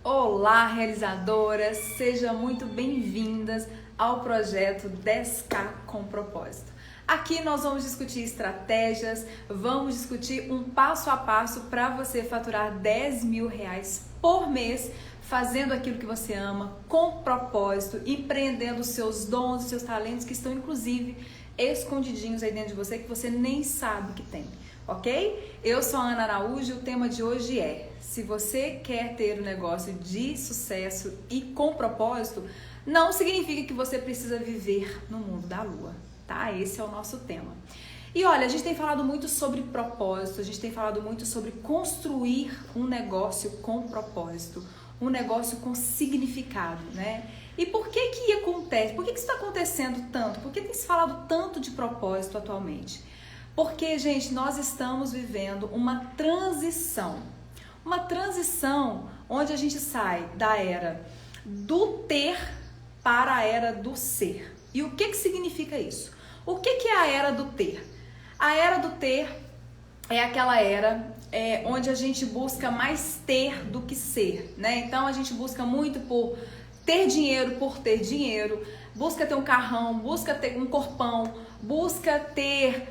Olá, realizadoras! Sejam muito bem-vindas ao projeto 10K com propósito. Aqui nós vamos discutir estratégias, vamos discutir um passo a passo para você faturar R$10.000 por mês, fazendo aquilo que você ama, com propósito, empreendendo os seus dons, os seus talentos que estão inclusive escondidinhos aí dentro de você que você nem sabe que tem. Ok? Eu sou a Ana Araújo e o tema de hoje é: se você quer ter um negócio de sucesso e com propósito, não significa que você precisa viver no mundo da lua, tá? Esse é o nosso tema. E olha, a gente tem falado muito sobre propósito, a gente tem falado muito sobre construir um negócio com propósito, um negócio com significado, né? E por que acontece? Por que isso está acontecendo tanto? Por que tem se falado tanto de propósito atualmente? Porque, gente, nós estamos vivendo uma transição onde a gente sai da era do ter para a era do ser. E o que significa isso? O que é a era do ter? A era do ter é aquela era onde a gente busca mais ter do que ser, né? Então a gente busca muito por ter dinheiro, busca ter um carrão, busca ter um corpão, busca ter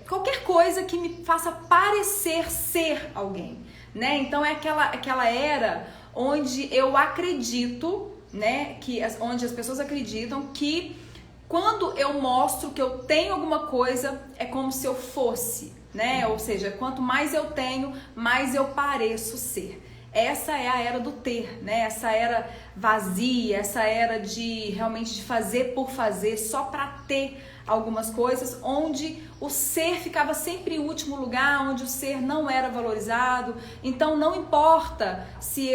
qualquer coisa que me faça parecer ser alguém, né? Então é aquela era onde eu acredito, né? Onde as pessoas acreditam que quando eu mostro que eu tenho alguma coisa, é como se eu fosse, né? Ou seja, quanto mais eu tenho, mais eu pareço ser. Essa é a era do ter, né? Essa era vazia, essa era de realmente de fazer por fazer, só para ter algumas coisas, onde o ser ficava sempre em último lugar, onde o ser não era valorizado. Então não importava se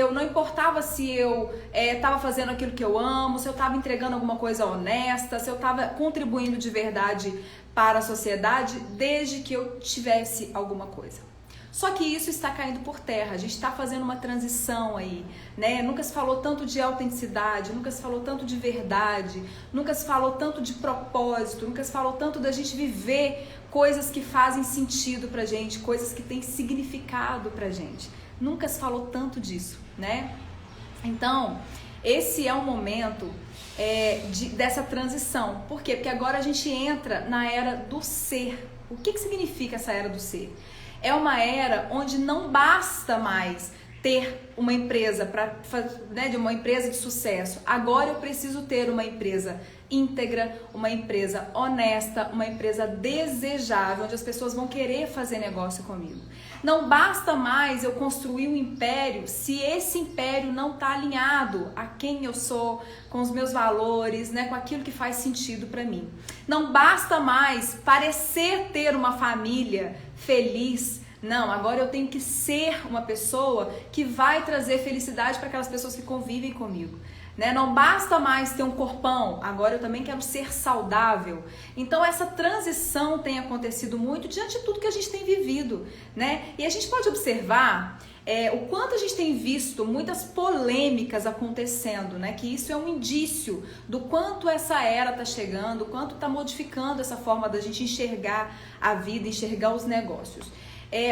eu estava fazendo aquilo que eu amo, se eu estava entregando alguma coisa honesta, se eu estava contribuindo de verdade para a sociedade, desde que eu tivesse alguma coisa. Só que isso está caindo por terra, a gente está fazendo uma transição aí, né? Nunca se falou tanto de autenticidade, nunca se falou tanto de verdade, nunca se falou tanto de propósito, nunca se falou tanto da gente viver coisas que fazem sentido pra gente, coisas que têm significado pra gente. Nunca se falou tanto disso, né? Então, esse é o momento dessa transição. Por quê? Porque agora a gente entra na era do ser. O que significa essa era do ser? É uma era onde não basta mais ter uma empresa de uma empresa de sucesso. Agora eu preciso ter uma empresa íntegra, uma empresa honesta, uma empresa desejável, onde as pessoas vão querer fazer negócio comigo. Não basta mais eu construir um império se esse império não está alinhado a quem eu sou, com os meus valores, né, com aquilo que faz sentido para mim. Não basta mais parecer ter uma família feliz. Não, agora eu tenho que ser uma pessoa que vai trazer felicidade para aquelas pessoas que convivem comigo, né? Não basta mais ter um corpão, agora eu também quero ser saudável. Então essa transição tem acontecido muito diante de tudo que a gente tem vivido, né? E a gente pode observar o quanto a gente tem visto muitas polêmicas acontecendo, né? Que isso é um indício do quanto essa era está chegando, o quanto está modificando essa forma da gente enxergar a vida, enxergar os negócios.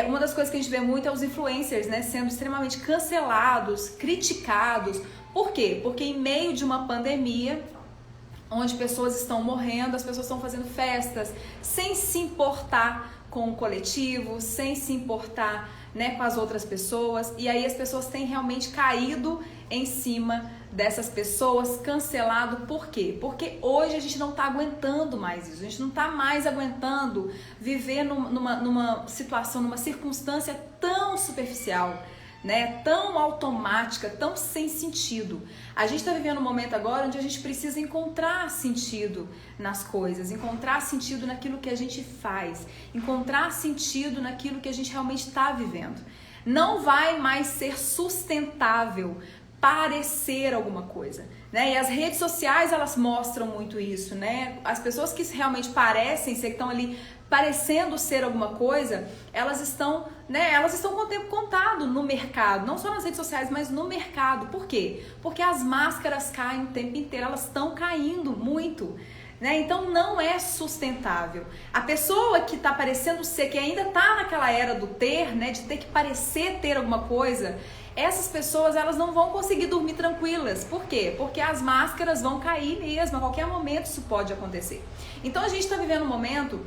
Uma das coisas que a gente vê muito é os influencers, né, sendo extremamente cancelados, criticados. Por quê? Porque em meio de uma pandemia, onde pessoas estão morrendo, as pessoas estão fazendo festas sem se importar com o coletivo, sem se importar, né, com as outras pessoas. E aí as pessoas têm realmente caído em cima dessas pessoas, cancelado. Por quê? Porque hoje a gente não está aguentando mais isso, a gente não está mais aguentando viver numa situação, numa circunstância tão superficial, né? Tão automática, tão sem sentido. A gente está vivendo um momento agora onde a gente precisa encontrar sentido nas coisas, encontrar sentido naquilo que a gente faz, encontrar sentido naquilo que a gente realmente está vivendo. Não vai mais ser sustentável parecer alguma coisa, né? E as redes sociais, elas mostram muito isso, né? As pessoas que realmente parecem ser, que estão ali parecendo ser alguma coisa, elas estão com o tempo contado no mercado, não só nas redes sociais, mas no mercado. Por quê? Porque as máscaras caem o tempo inteiro, elas estão caindo muito. né? Então não é sustentável. A pessoa que está parecendo ser, que ainda está naquela era do ter, né, de ter que parecer ter alguma coisa, essas pessoas elas não vão conseguir dormir tranquilas. Por quê? Porque as máscaras vão cair mesmo, a qualquer momento isso pode acontecer. Então a gente está vivendo um momento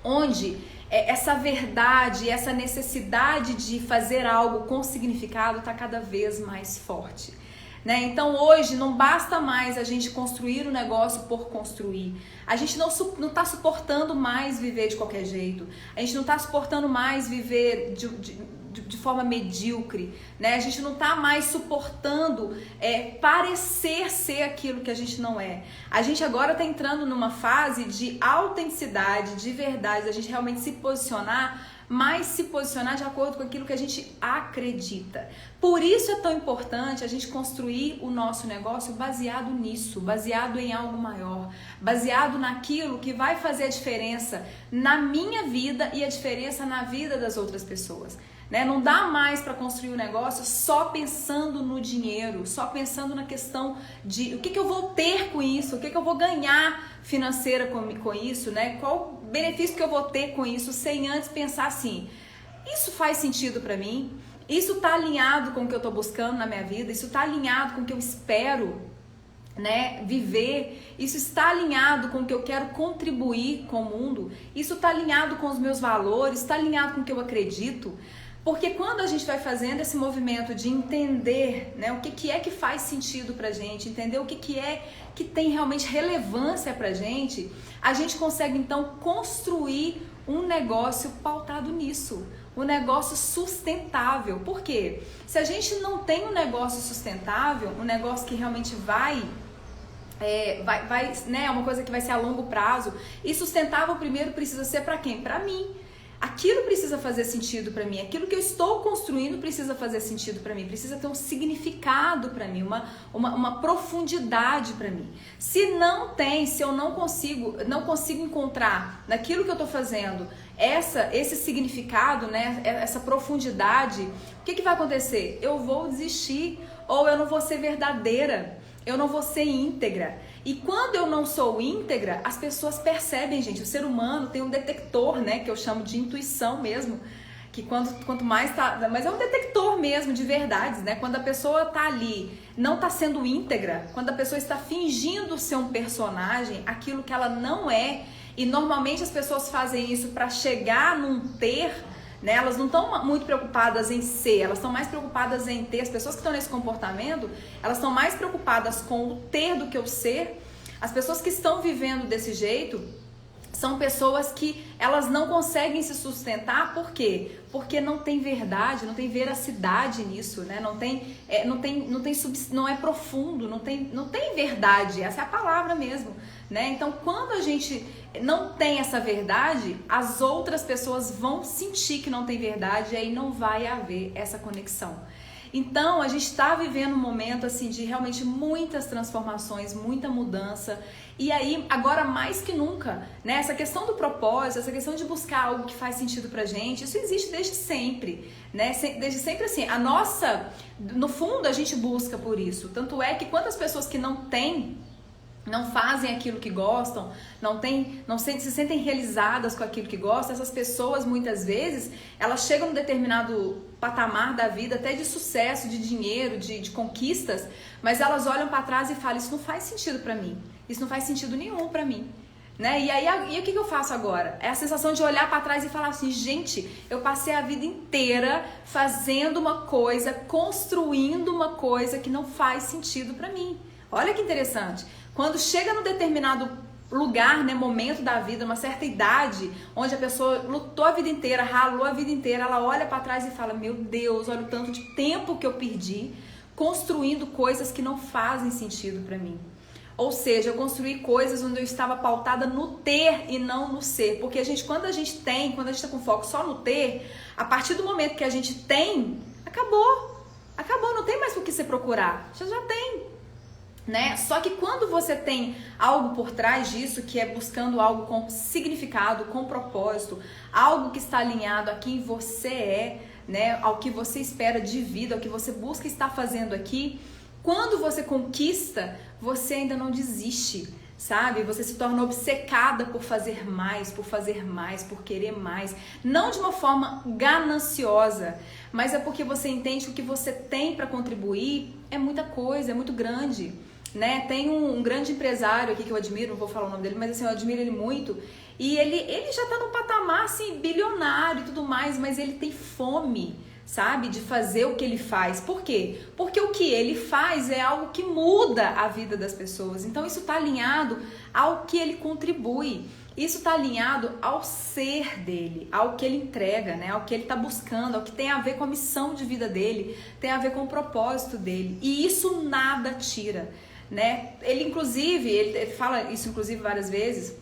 onde essa verdade, essa necessidade de fazer algo com significado está cada vez mais forte. Né? Então hoje não basta mais a gente construir um negócio por construir. A gente não está suportando mais viver de qualquer jeito. A gente não está suportando mais viver de forma medíocre, né? A gente não está mais suportando parecer ser aquilo que a gente não é. A gente agora está entrando numa fase de autenticidade, de verdade, a gente realmente se posicionar, mas se posicionar de acordo com aquilo que a gente acredita. Por isso é tão importante a gente construir o nosso negócio baseado nisso, baseado em algo maior, baseado naquilo que vai fazer a diferença na minha vida e a diferença na vida das outras pessoas. Né? Não dá mais para construir um negócio só pensando no dinheiro, só pensando na questão de o que eu vou ter com isso, o que eu vou ganhar financeira com isso, né? Qual o benefício que eu vou ter com isso, sem antes pensar assim, isso faz sentido para mim? Isso está alinhado com o que eu estou buscando na minha vida? Isso está alinhado com o que eu espero, né, viver? Isso está alinhado com o que eu quero contribuir com o mundo? Isso está alinhado com os meus valores? Está alinhado com o que eu acredito? Porque quando a gente vai fazendo esse movimento de entender, né, o que é que faz sentido pra gente, entender o que é que tem realmente relevância pra gente, a gente consegue então construir um negócio pautado nisso, um negócio sustentável. Por quê? Se a gente não tem um negócio sustentável, um negócio que realmente vai, né, é uma coisa que vai ser a longo prazo, e sustentável primeiro precisa ser para quem? Para mim. Aquilo precisa fazer sentido para mim, aquilo que eu estou construindo precisa fazer sentido para mim, precisa ter um significado para mim, uma profundidade para mim. Se não tem, se eu não consigo encontrar naquilo que eu estou fazendo esse significado, né, essa profundidade, o que vai acontecer? Eu vou desistir, ou eu não vou ser verdadeira, eu não vou ser íntegra. E quando eu não sou íntegra, as pessoas percebem, gente. O ser humano tem um detector, né, que eu chamo de intuição mesmo, que quanto mais tá, mas é um detector mesmo de verdades, né? Quando a pessoa tá ali, não tá sendo íntegra, quando a pessoa está fingindo ser um personagem, aquilo que ela não é, e normalmente as pessoas fazem isso para chegar num ter, né? Elas não estão muito preocupadas em ser, elas estão mais preocupadas em ter. As pessoas que estão nesse comportamento, elas estão mais preocupadas com o ter do que o ser. As pessoas que estão vivendo desse jeito são pessoas que elas não conseguem se sustentar. Por quê? Porque não tem verdade, não tem veracidade nisso, né? Não é profundo, não tem verdade, essa é a palavra mesmo, né? Então, quando a gente não tem essa verdade, as outras pessoas vão sentir que não tem verdade, e aí não vai haver essa conexão. Então, a gente está vivendo um momento assim de realmente muitas transformações, muita mudança. E aí, agora mais que nunca, né? Essa questão do propósito, essa questão de buscar algo que faz sentido pra gente, isso existe desde sempre, né? Desde sempre assim, no fundo a gente busca por isso. Tanto é que quantas pessoas que não fazem aquilo que gostam, se sentem realizadas com aquilo que gostam, essas pessoas muitas vezes, elas chegam num determinado patamar da vida, até de sucesso, de dinheiro, de conquistas, mas elas olham para trás e falam, isso não faz sentido para mim, isso não faz sentido nenhum para mim. Né? E aí, o que eu faço agora? É a sensação de olhar para trás e falar assim, gente, eu passei a vida inteira fazendo uma coisa, construindo uma coisa que não faz sentido para mim. Olha que interessante. Quando chega num determinado lugar, né, momento da vida, uma certa idade, onde a pessoa lutou a vida inteira, ralou a vida inteira, ela olha para trás e fala, meu Deus, olha o tanto de tempo que eu perdi construindo coisas que não fazem sentido para mim. Ou seja, eu construí coisas onde eu estava pautada no ter e não no ser. Porque quando a gente está com foco só no ter, a partir do momento que a gente tem, acabou, não tem mais por que você procurar, já tem. Né? Só que quando você tem algo por trás disso, que é buscando algo com significado, com propósito, algo que está alinhado a quem você é, né? Ao que você espera de vida, ao que você busca estar fazendo aqui, quando você conquista, você ainda não desiste, sabe? Você se torna obcecada por fazer mais, por querer mais. Não de uma forma gananciosa, mas é porque você entende que o que você tem para contribuir é muita coisa, é muito grande, né? Tem um grande empresário aqui que eu admiro, não vou falar o nome dele, mas assim, eu admiro ele muito. E ele já tá num patamar, assim, bilionário e tudo mais, mas ele tem fome, sabe, de fazer o que ele faz. Por quê? Porque o que ele faz é algo que muda a vida das pessoas. Então isso está alinhado ao que ele contribui. Isso está alinhado ao ser dele, ao que ele entrega, né? Ao que ele está buscando, ao que tem a ver com a missão de vida dele, tem a ver com o propósito dele. E isso nada tira, né? Ele fala isso inclusive várias vezes,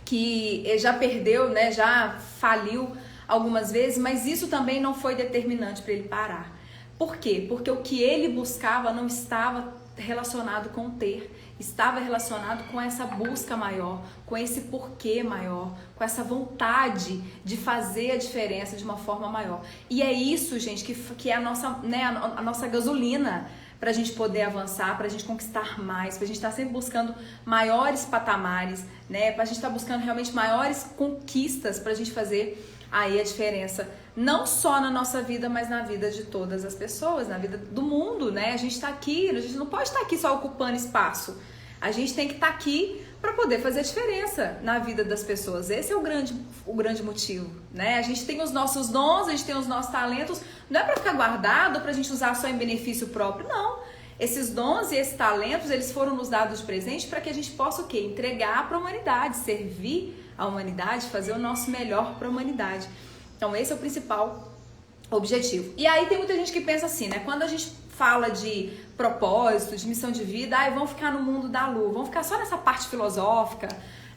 que ele já perdeu, né? Já faliu algumas vezes, mas isso também não foi determinante para ele parar. Por quê? Porque o que ele buscava não estava relacionado com ter, estava relacionado com essa busca maior, com esse porquê maior, com essa vontade de fazer a diferença de uma forma maior. E é isso, gente, que é a nossa, né, a nossa gasolina para a gente poder avançar, para a gente conquistar mais, para a gente estar sempre buscando maiores patamares, né, para a gente estar buscando realmente maiores conquistas para a gente fazer aí a diferença, não só na nossa vida, mas na vida de todas as pessoas, na vida do mundo, né? A gente tá aqui, a gente não pode estar aqui só ocupando espaço. A gente tem que estar aqui para poder fazer a diferença na vida das pessoas. Esse é o grande motivo, né? A gente tem os nossos dons, a gente tem os nossos talentos, não é para ficar guardado, para a gente usar só em benefício próprio, não. Esses dons e esses talentos, eles foram nos dados de presente para que a gente possa o quê? Entregar para a humanidade, servir a humanidade, fazer o nosso melhor para a humanidade. Então esse é o principal objetivo. E aí tem muita gente que pensa assim, né? Quando a gente fala de propósito, de missão de vida, vamos ficar no mundo da lua, vamos ficar só nessa parte filosófica,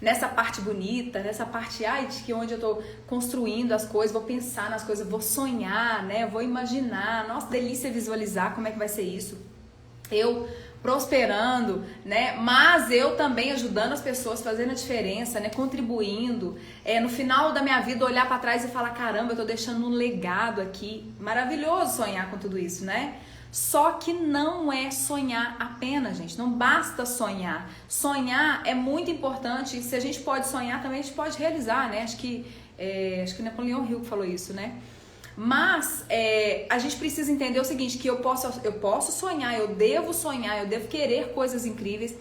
nessa parte bonita, nessa parte de que onde eu tô construindo as coisas, vou pensar nas coisas, vou sonhar, né? Vou imaginar, nossa, delícia visualizar como é que vai ser isso. Eu prosperando, né? Mas eu também ajudando as pessoas, fazendo a diferença, né? Contribuindo. No final da minha vida, olhar para trás e falar, caramba, eu tô deixando um legado aqui. Maravilhoso sonhar com tudo isso, né? Só que não é sonhar apenas, gente. Não basta sonhar. Sonhar é muito importante. Se a gente pode sonhar, também a gente pode realizar, né? Acho que Napoleão Hill falou isso, né? Mas a gente precisa entender o seguinte, que eu posso sonhar, eu devo querer coisas incríveis,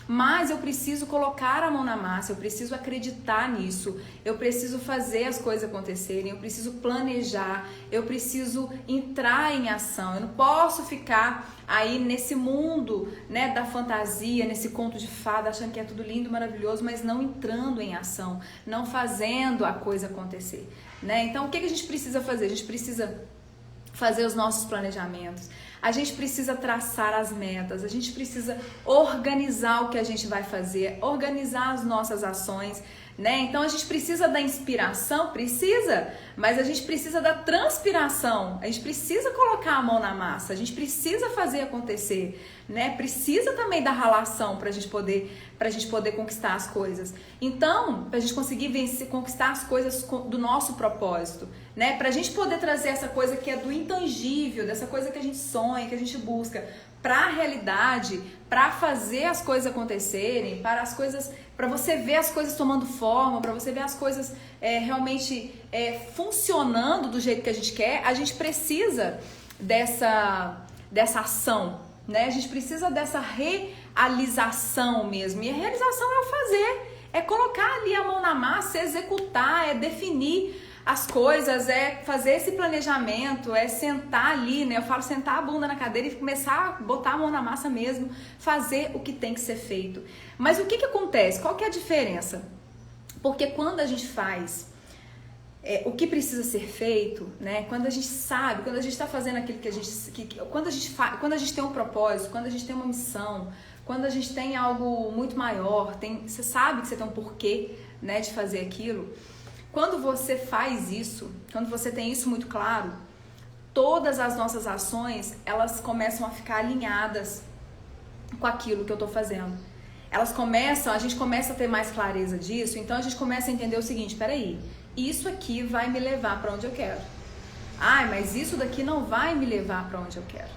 mas eu preciso colocar a mão na massa, eu preciso acreditar nisso, eu preciso fazer as coisas acontecerem, eu preciso planejar, eu preciso entrar em ação. Eu não posso ficar aí nesse mundo, né, da fantasia, nesse conto de fada, achando que é tudo lindo, maravilhoso, mas não entrando em ação, não fazendo a coisa acontecer, né? Então o que a gente precisa fazer? A gente precisa fazer os nossos planejamentos, a gente precisa traçar as metas, a gente precisa organizar o que a gente vai fazer, organizar as nossas ações, né? Então a gente precisa da inspiração, mas a gente precisa da transpiração, a gente precisa colocar a mão na massa, a gente precisa fazer acontecer, né? Precisa também da ralação pra gente poder conquistar as coisas. Então, pra gente conseguir conquistar as coisas do nosso propósito, né? Pra gente poder trazer essa coisa que é do intangível, dessa coisa que a gente sonha, que a gente busca, para a realidade, para fazer as coisas acontecerem, para você ver as coisas tomando forma, para você ver as coisas realmente funcionando do jeito que a gente quer, a gente precisa dessa ação, né? A gente precisa dessa realização mesmo. E a realização é o fazer, é colocar ali a mão na massa, é executar, é definir as coisas, é fazer esse planejamento, é sentar ali, né? Eu falo sentar a bunda na cadeira e começar a botar a mão na massa mesmo, fazer o que tem que ser feito. Mas o que acontece? Qual que é a diferença? Porque quando a gente faz o que precisa ser feito, né? Quando a gente sabe, quando a gente está fazendo aquilo que a gente... quando a gente tem um propósito, quando a gente tem uma missão, quando a gente tem algo muito maior, você sabe que você tem um porquê, né, de fazer aquilo. Quando você faz isso, quando você tem isso muito claro, todas as nossas ações, elas começam a ficar alinhadas com aquilo que eu estou fazendo. A gente começa a ter mais clareza disso, então a gente começa a entender o seguinte, peraí, isso aqui vai me levar para onde eu quero. Mas isso daqui não vai me levar para onde eu quero.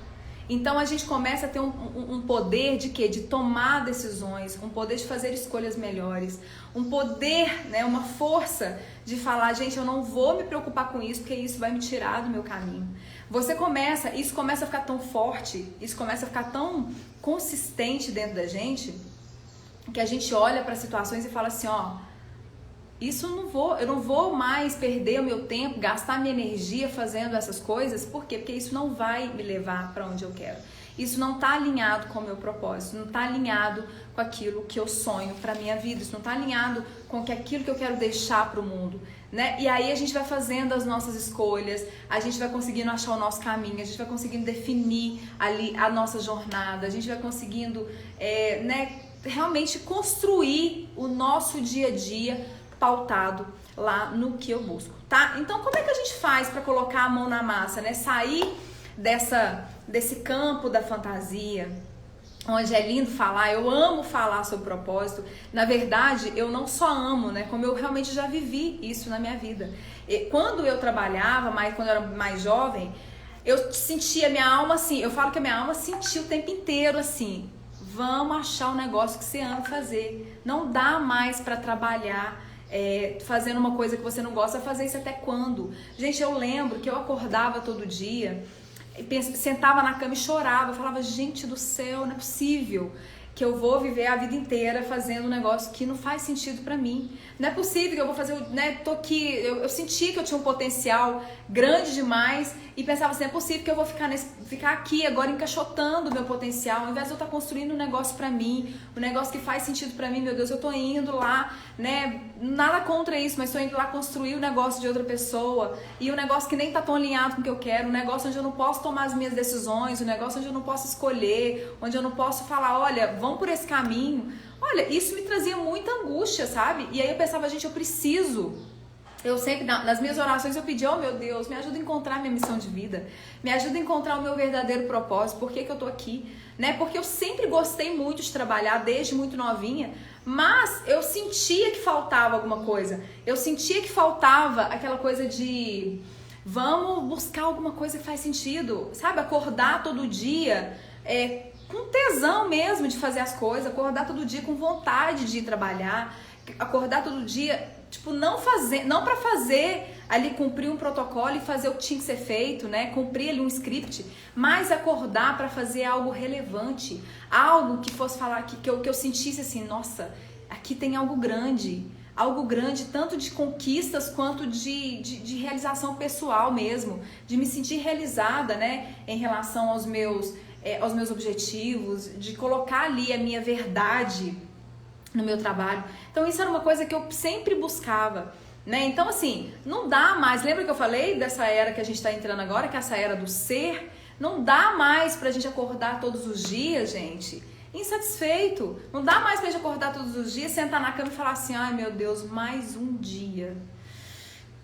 Então a gente começa a ter um poder de quê? De tomar decisões, um poder de fazer escolhas melhores, um poder, né, uma força de falar, gente, eu não vou me preocupar com isso, porque isso vai me tirar do meu caminho. Isso começa a ficar tão forte, isso começa a ficar tão consistente dentro da gente, que a gente olha para situações e fala assim, ó, eu não vou mais perder o meu tempo, gastar minha energia fazendo essas coisas. Por quê? Porque isso não vai me levar para onde eu quero. Isso não está alinhado com o meu propósito, não está alinhado com aquilo que eu sonho para minha vida, isso não está alinhado com aquilo que eu quero deixar para o mundo, né? E aí a gente vai fazendo as nossas escolhas, a gente vai conseguindo achar o nosso caminho, a gente vai conseguindo definir ali a nossa jornada, a gente vai conseguindo, né, realmente construir o nosso dia a dia pautado lá no que eu busco, tá? Então, como é que a gente faz para colocar a mão na massa, né? Sair desse campo da fantasia, onde é lindo falar, eu amo falar sobre propósito. Na verdade, eu não só amo, né? Como eu realmente já vivi isso na minha vida. E quando eu trabalhava, quando eu era mais jovem, eu sentia minha alma assim, eu falo que a minha alma sentia o tempo inteiro assim, vamos achar um negócio que você ama fazer. Não dá mais para trabalhar fazendo uma coisa que você não gosta, fazer isso até quando? Gente, eu lembro que eu acordava todo dia, sentava na cama e chorava, eu falava, gente do céu, não é possível que eu vou viver a vida inteira fazendo um negócio que não faz sentido pra mim. Não é possível que eu vou fazer, né, tô aqui, eu senti que eu tinha um potencial grande demais e pensava assim, é possível que eu vou ficar aqui agora encaixotando o meu potencial, ao invés de eu estar construindo um negócio pra mim, um negócio que faz sentido pra mim, meu Deus, eu tô indo lá, né, nada contra isso, mas tô indo lá construir o negócio de outra pessoa e um negócio que nem tá tão alinhado com o que eu quero, um negócio onde eu não posso tomar as minhas decisões, um negócio onde eu não posso escolher, onde eu não posso falar, olha, vamos por esse caminho. Olha, isso me trazia muita angústia, sabe? E aí eu pensava, gente, eu sempre, nas minhas orações eu pedi, oh meu Deus, me ajuda a encontrar minha missão de vida, me ajuda a encontrar o meu verdadeiro propósito, por que que eu tô aqui, né? Porque eu sempre gostei muito de trabalhar, desde muito novinha, mas eu sentia que faltava alguma coisa, eu sentia que faltava aquela coisa de, vamos buscar alguma coisa que faz sentido, sabe? Acordar todo dia, com tesão mesmo de fazer as coisas, acordar todo dia com vontade de ir trabalhar, acordar todo dia, tipo, não para fazer ali, cumprir um protocolo e fazer o que tinha que ser feito, né? Cumprir ali um script, mas acordar para fazer algo relevante, algo que fosse falar, que eu sentisse assim, nossa, aqui tem algo grande, tanto de conquistas quanto de realização pessoal mesmo, de me sentir realizada, né? Em relação aos meus objetivos, de colocar ali a minha verdade no meu trabalho. Então isso era uma coisa que eu sempre buscava, né? Então assim, não dá mais, lembra que eu falei dessa era que a gente está entrando agora, que é essa era do ser? Não dá mais pra gente acordar todos os dias, gente, insatisfeito. Não dá mais pra gente acordar todos os dias, sentar na cama e falar assim, ai meu Deus, mais um dia.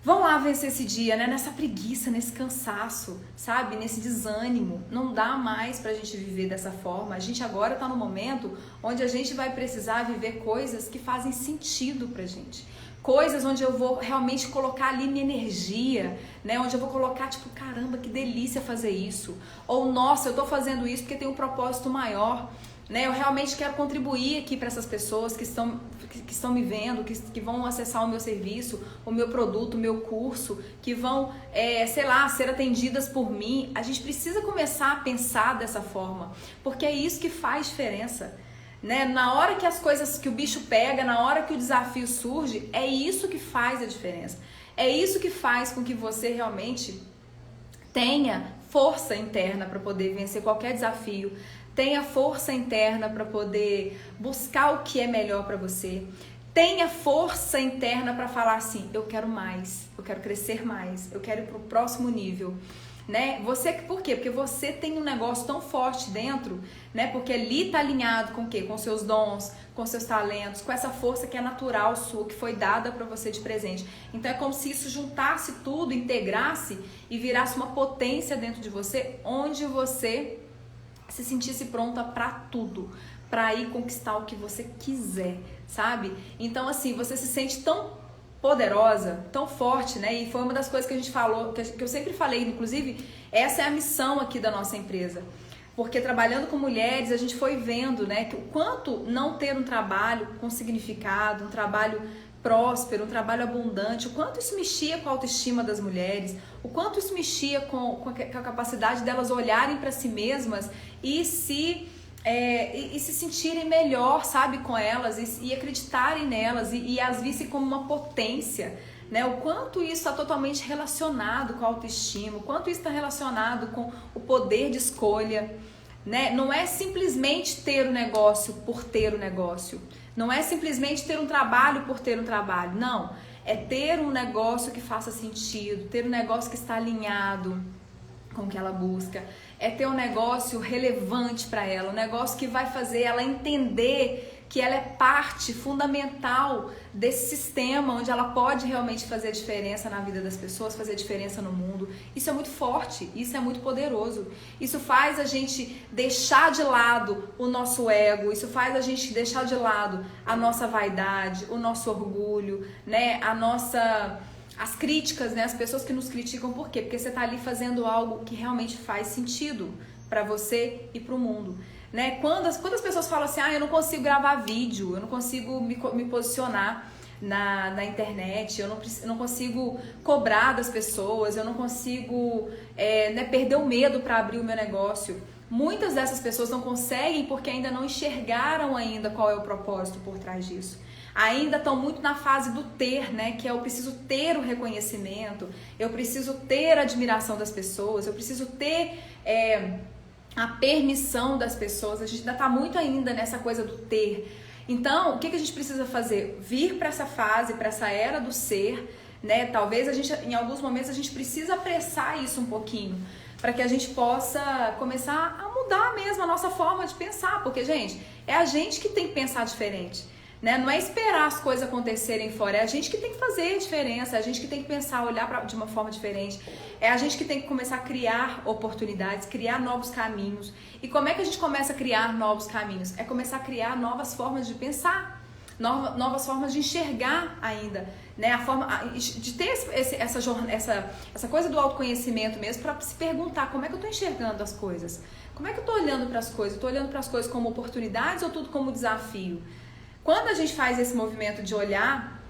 Vamos lá vencer esse dia, né? Nessa preguiça, nesse cansaço, sabe? Nesse desânimo. Não dá mais pra gente viver dessa forma. A gente agora tá no momento onde a gente vai precisar viver coisas que fazem sentido pra gente. Coisas onde eu vou realmente colocar ali minha energia, né? Onde eu vou colocar, tipo, caramba, que delícia fazer isso. Ou, nossa, eu tô fazendo isso porque tem um propósito maior. Né, eu realmente quero contribuir aqui para essas pessoas que estão me vendo, que vão acessar o meu serviço, o meu produto, o meu curso, que vão, sei lá, ser atendidas por mim. A gente precisa começar a pensar dessa forma, porque é isso que faz diferença. Né? Na hora que as coisas, que o bicho pega, na hora que o desafio surge, é isso que faz a diferença. É isso que faz com que você realmente tenha força interna para poder vencer qualquer desafio. Tenha força interna para poder buscar o que é melhor para você. Tenha força interna para falar assim, eu quero mais, eu quero crescer mais, eu quero ir para o próximo nível. Né? Por quê? Porque você tem um negócio tão forte dentro, né? Porque ali está alinhado com o quê? Com seus dons, com seus talentos, com essa força que é natural sua, que foi dada para você de presente. Então é como se isso juntasse tudo, integrasse e virasse uma potência dentro de você, onde você se sentisse pronta para tudo, para ir conquistar o que você quiser, sabe? Então assim, você se sente tão poderosa, tão forte, né? E foi uma das coisas que a gente falou, que eu sempre falei, inclusive, essa é a missão aqui da nossa empresa. porque trabalhando com mulheres a gente foi vendo, né, que o quanto não ter um trabalho com significado, um trabalho próspero, um trabalho abundante, o quanto isso mexia com a autoestima das mulheres, o quanto isso mexia com a capacidade delas olharem para si mesmas e se sentirem melhor, sabe, com elas e acreditarem nelas e as vissem como uma potência, né? O quanto isso está totalmente relacionado com a autoestima, o quanto isso está relacionado com o poder de escolha, né? Não é simplesmente ter um negócio por ter um negócio, não é simplesmente ter um trabalho por ter um trabalho, não. É ter um negócio que faça sentido, ter um negócio que está alinhado com o que ela busca, é ter um negócio relevante para ela, um negócio que vai fazer ela entender que ela é parte fundamental desse sistema onde ela pode realmente fazer a diferença na vida das pessoas, fazer a diferença no mundo. Isso é muito forte, isso é muito poderoso. Isso faz a gente deixar de lado o nosso ego, isso faz a gente deixar de lado a nossa vaidade, o nosso orgulho, né? As críticas, né? As pessoas que nos criticam, por quê? Porque você está ali fazendo algo que realmente faz sentido para você e para o mundo. Né? Quando as pessoas falam assim, eu não consigo gravar vídeo, eu não consigo me posicionar na internet, eu não consigo cobrar das pessoas, eu não consigo perder o medo para abrir o meu negócio. Muitas dessas pessoas não conseguem porque ainda não enxergaram ainda qual é o propósito por trás disso. Ainda estão muito na fase do ter, né? Que é eu preciso ter o reconhecimento, eu preciso ter a admiração das pessoas, eu preciso ter a permissão das pessoas. A gente ainda está muito ainda nessa coisa do ter. Então, o que a gente precisa fazer? Vir para essa fase, para essa era do ser, né? Talvez em alguns momentos a gente precisa apressar isso um pouquinho, para que a gente possa começar a mudar mesmo a nossa forma de pensar, porque, gente, é a gente que tem que pensar diferente. Né? Não é esperar as coisas acontecerem fora, é a gente que tem que fazer a diferença, é a gente que tem que pensar, olhar de uma forma diferente, é a gente que tem que começar a criar oportunidades, criar novos caminhos. E como é que a gente começa a criar novos caminhos? É começar a criar novas formas de pensar, novas formas de enxergar ainda, né? A forma de ter essa coisa do autoconhecimento mesmo, para se perguntar como é que eu estou enxergando as coisas, como é que eu estou olhando para as coisas, estou olhando para as coisas como oportunidades ou tudo como desafio? Quando a gente faz esse movimento de olhar,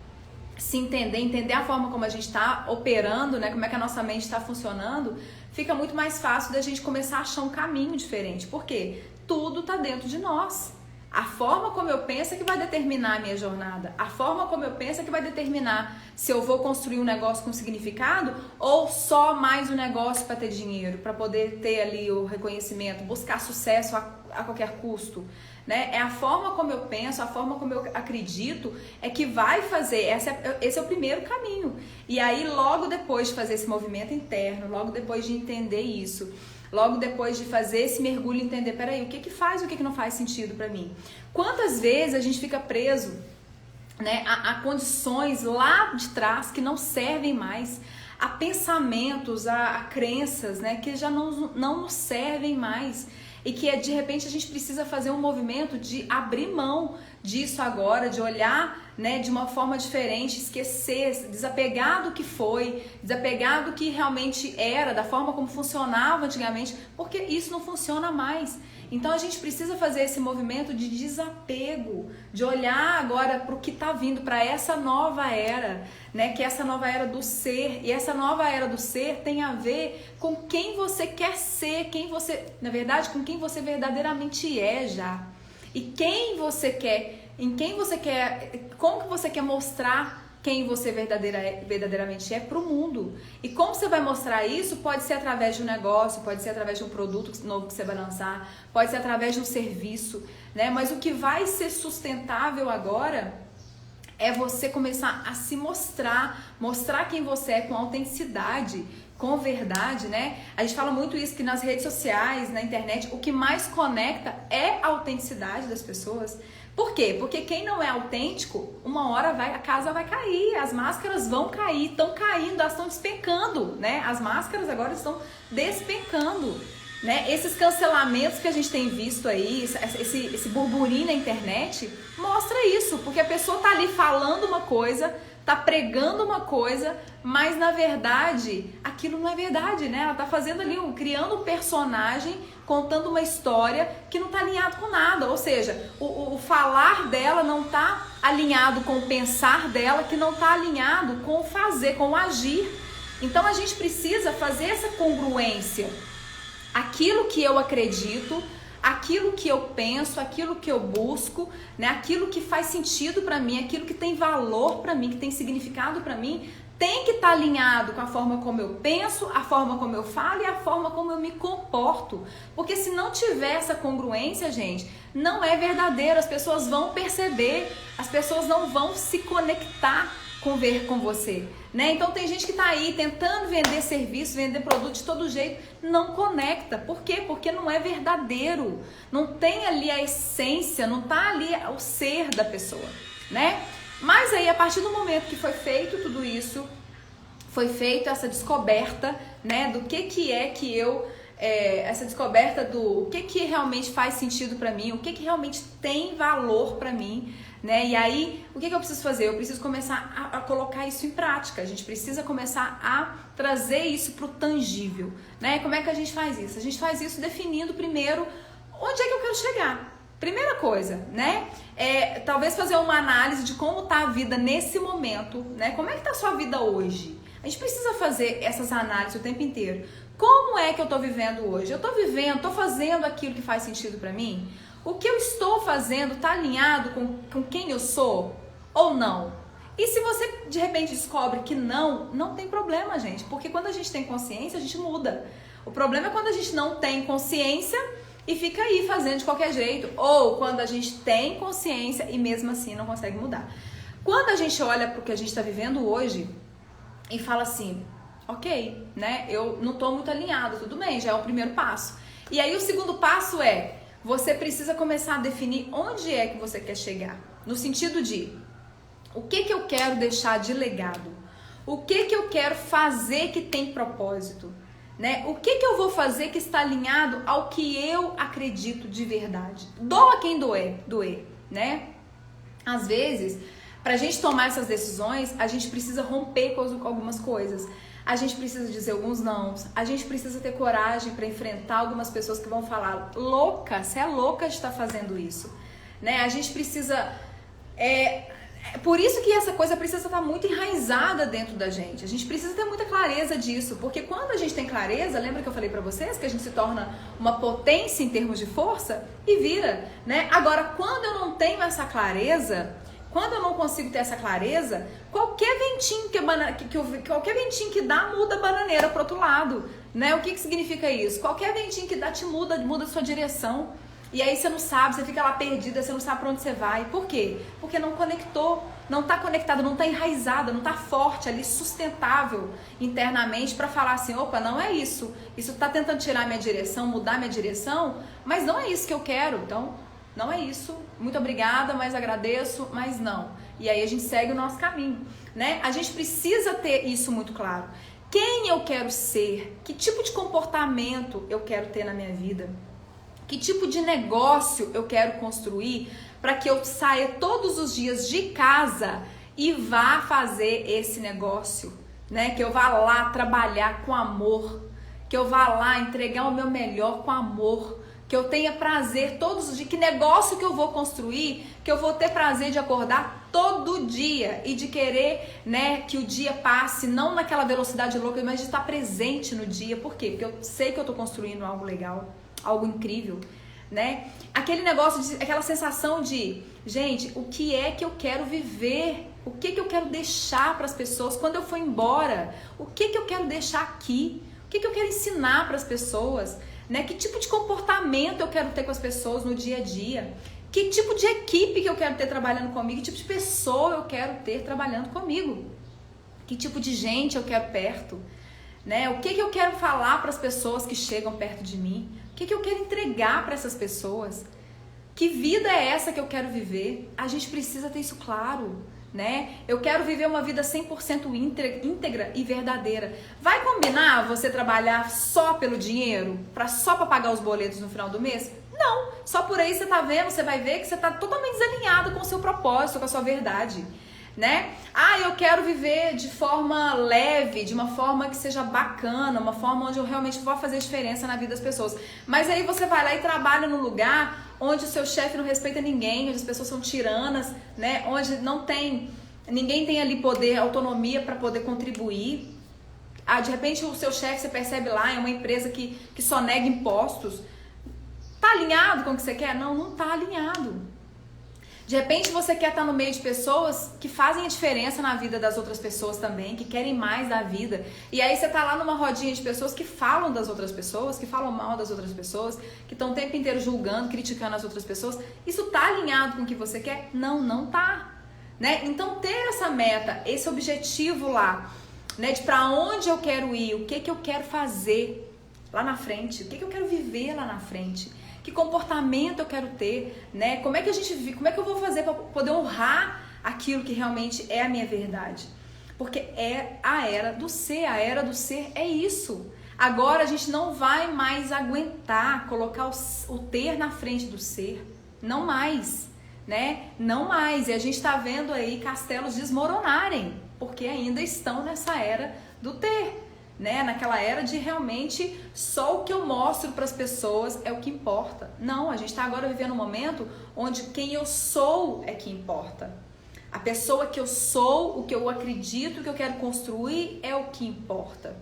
se entender a forma como a gente está operando, né, como é que a nossa mente está funcionando, fica muito mais fácil da gente começar a achar um caminho diferente. Por quê? Tudo está dentro de nós. A forma como eu penso é que vai determinar a minha jornada. A forma como eu penso é que vai determinar se eu vou construir um negócio com significado ou só mais um negócio para ter dinheiro, para poder ter ali o reconhecimento, buscar sucesso a qualquer custo. Né? É a forma como eu penso, a forma como eu acredito é que vai fazer, esse é o primeiro caminho. E aí logo depois de fazer esse movimento interno, logo depois de entender isso, logo depois de fazer esse mergulho e entender, peraí, o que faz e o que não faz sentido para mim? Quantas vezes a gente fica preso, né, a condições lá de trás que não servem mais, a pensamentos, a crenças, né, que já não nos servem mais. E que de repente a gente precisa fazer um movimento de abrir mão disso agora, de olhar, né, de uma forma diferente, esquecer, desapegar do que foi, desapegar do que realmente era, da forma como funcionava antigamente, porque isso não funciona mais. Então a gente precisa fazer esse movimento de desapego, de olhar agora para o que está vindo, para essa nova era, né? Que é essa nova era do ser. E essa nova era do ser tem a ver com quem você quer ser, na verdade, com quem você verdadeiramente é já. E quem você quer, como que você quer mostrar quem você verdadeiramente é para o mundo. E como você vai mostrar isso? Pode ser através de um negócio, pode ser através de um produto novo que você vai lançar, pode ser através de um serviço, né? Mas o que vai ser sustentável agora é você começar a se mostrar quem você é com autenticidade, com verdade, né? A gente fala muito isso, que nas redes sociais, na internet, o que mais conecta é a autenticidade das pessoas. Por quê? Porque quem não é autêntico, uma hora a casa vai cair, as máscaras vão cair, estão caindo, elas estão despencando, né? As máscaras agora estão despencando, né? Esses cancelamentos que a gente tem visto aí, esse burburinho na internet, mostra isso, porque a pessoa tá ali falando uma coisa, tá pregando uma coisa, mas na verdade aquilo não é verdade, né? Ela tá fazendo ali, criando um personagem, contando uma história que não tá alinhado com nada, ou seja, o falar dela não tá alinhado com o pensar dela, que não tá alinhado com o fazer, com o agir. Então a gente precisa fazer essa congruência. Aquilo que eu acredito, aquilo que eu penso, aquilo que eu busco, né? Aquilo que faz sentido para mim, aquilo que tem valor para mim, que tem significado para mim, tem que estar alinhado com a forma como eu penso, a forma como eu falo e a forma como eu me comporto. Porque se não tiver essa congruência, gente, não é verdadeiro. As pessoas vão perceber, as pessoas não vão se conectar com você, né? Então tem gente que tá aí tentando vender serviço, vender produto de todo jeito, não conecta. Por quê? Porque não é verdadeiro. Não tem ali a essência, não tá ali o ser da pessoa, né? Mas aí, a partir do momento que foi feito tudo isso, foi feita essa descoberta, né, do que é que eu, essa descoberta do que realmente faz sentido pra mim, o que realmente tem valor pra mim, né, e aí, o que eu preciso fazer? Eu preciso começar a colocar isso em prática, a gente precisa começar a trazer isso pro tangível, né, como é que a gente faz isso? A gente faz isso definindo primeiro onde é que eu quero chegar. Primeira coisa, né, talvez fazer uma análise de como tá a vida nesse momento, né, como é que tá a sua vida hoje? A gente precisa fazer essas análises o tempo inteiro. Como é que eu tô vivendo hoje? Eu tô fazendo aquilo que faz sentido pra mim? O que eu estou fazendo tá alinhado com quem eu sou ou não? E se você de repente descobre que não tem problema, gente, porque quando a gente tem consciência, a gente muda. O problema é quando a gente não tem consciência e fica aí fazendo de qualquer jeito, ou quando a gente tem consciência e mesmo assim não consegue mudar. Quando a gente olha para o que a gente está vivendo hoje e fala assim, ok, né, eu não estou muito alinhado, tudo bem, já é o primeiro passo. E aí o segundo passo é, você precisa começar a definir onde é que você quer chegar, no sentido de, o que eu quero deixar de legado, o que eu quero fazer que tem propósito, né? O que eu vou fazer que está alinhado ao que eu acredito de verdade? Doa quem doer, né? Às vezes, para a gente tomar essas decisões, a gente precisa romper com algumas coisas. A gente precisa dizer alguns nãos. A gente precisa ter coragem para enfrentar algumas pessoas que vão falar, louca, você é louca de estar fazendo isso, né? A gente precisa... Por isso que essa coisa precisa estar muito enraizada dentro da gente. A gente precisa ter muita clareza disso, porque quando a gente tem clareza, lembra que eu falei pra vocês que a gente se torna uma potência em termos de força e vira, né? Agora, quando eu não tenho essa clareza, quando eu não consigo ter essa clareza, qualquer ventinho qualquer ventinho que dá muda a bananeira pro outro lado, né? O que significa isso? Qualquer ventinho que dá te muda a sua direção. E aí você não sabe, você fica lá perdida, você não sabe pra onde você vai. Por quê? Porque não conectou, não tá conectada, não tá enraizada, não tá forte ali, sustentável internamente pra falar assim, opa, não é isso. Isso tá tentando tirar minha direção, mudar minha direção, mas não é isso que eu quero. Então, não é isso. Muito obrigada, mas agradeço, mas não. E aí a gente segue o nosso caminho, né? A gente precisa ter isso muito claro. Quem eu quero ser? Que tipo de comportamento eu quero ter na minha vida? Que tipo de negócio eu quero construir para que eu saia todos os dias de casa e vá fazer esse negócio, né? Que eu vá lá trabalhar com amor, que eu vá lá entregar o meu melhor com amor, que eu tenha prazer todos os dias. Que negócio que eu vou construir, que eu vou ter prazer de acordar todo dia e de querer, né, que o dia passe, não naquela velocidade louca, mas de estar presente no dia. Por quê? Porque eu sei que eu tô construindo algo legal, algo incrível, né? Aquele negócio, aquela sensação de, gente, o que é que eu quero viver? O que eu quero deixar para as pessoas quando eu for embora? O que eu quero deixar aqui? O que eu quero ensinar para as pessoas? Né? Que tipo de comportamento eu quero ter com as pessoas no dia a dia? Que tipo de equipe que eu quero ter trabalhando comigo? Que tipo de pessoa eu quero ter trabalhando comigo? Que tipo de gente eu quero perto? Né? O que eu quero falar para as pessoas que chegam perto de mim? O que eu quero entregar para essas pessoas? Que vida é essa que eu quero viver? A gente precisa ter isso claro, né? Eu quero viver uma vida 100% íntegra e verdadeira. Vai combinar você trabalhar só pelo dinheiro? Só para pagar os boletos no final do mês? Não, só por aí você tá vendo, você vai ver que você tá totalmente desalinhado com o seu propósito, com a sua verdade. né? Ah, eu quero viver de forma leve, de uma forma que seja bacana, uma forma onde eu realmente vou fazer diferença na vida das pessoas. Mas aí você vai lá e trabalha num lugar onde o seu chefe não respeita ninguém, onde as pessoas são tiranas, né? Onde ninguém tem ali poder, autonomia para poder contribuir. Ah, de repente o seu chefe, você percebe lá, é uma empresa que só nega impostos. Tá alinhado com o que você quer? Não, não tá alinhado. De repente você quer estar no meio de pessoas que fazem a diferença na vida das outras pessoas também, que querem mais da vida. E aí você tá lá numa rodinha de pessoas que falam das outras pessoas, que falam mal das outras pessoas, que estão o tempo inteiro julgando, criticando as outras pessoas. Isso tá alinhado com o que você quer? Não, não tá. Né? Então ter essa meta, esse objetivo lá, né, de para onde eu quero ir, o que eu quero fazer lá na frente, o que eu quero viver lá na frente. Que comportamento eu quero ter, né? Como é que eu vou fazer para poder honrar aquilo que realmente é a minha verdade? Porque é a era do ser, a era do ser é isso. Agora a gente não vai mais aguentar colocar o ter na frente do ser, não mais, né? Não mais. E a gente está vendo aí castelos desmoronarem, porque ainda estão nessa era do ter. Né? Naquela era de realmente só o que eu mostro para as pessoas é o que importa. Não, a gente está agora vivendo um momento onde quem eu sou é que importa. A pessoa que eu sou, o que eu acredito, o que eu quero construir é o que importa.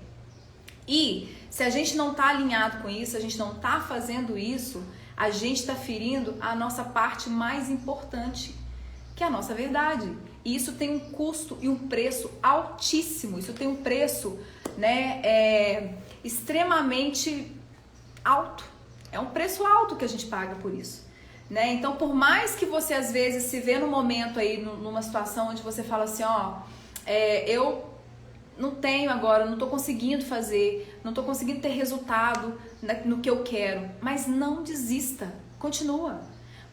E se a gente não está alinhado com isso, a gente não está fazendo isso, a gente está ferindo a nossa parte mais importante, que é a nossa verdade. E isso tem um custo e um preço altíssimo. Isso tem um preço, né, extremamente alto. É um preço alto que a gente paga por isso, né? Então, por mais que você às vezes se vê num momento aí, numa situação onde você fala assim, ó, eu não tenho agora, não tô conseguindo fazer, não tô conseguindo ter resultado no que eu quero, mas não desista, continua.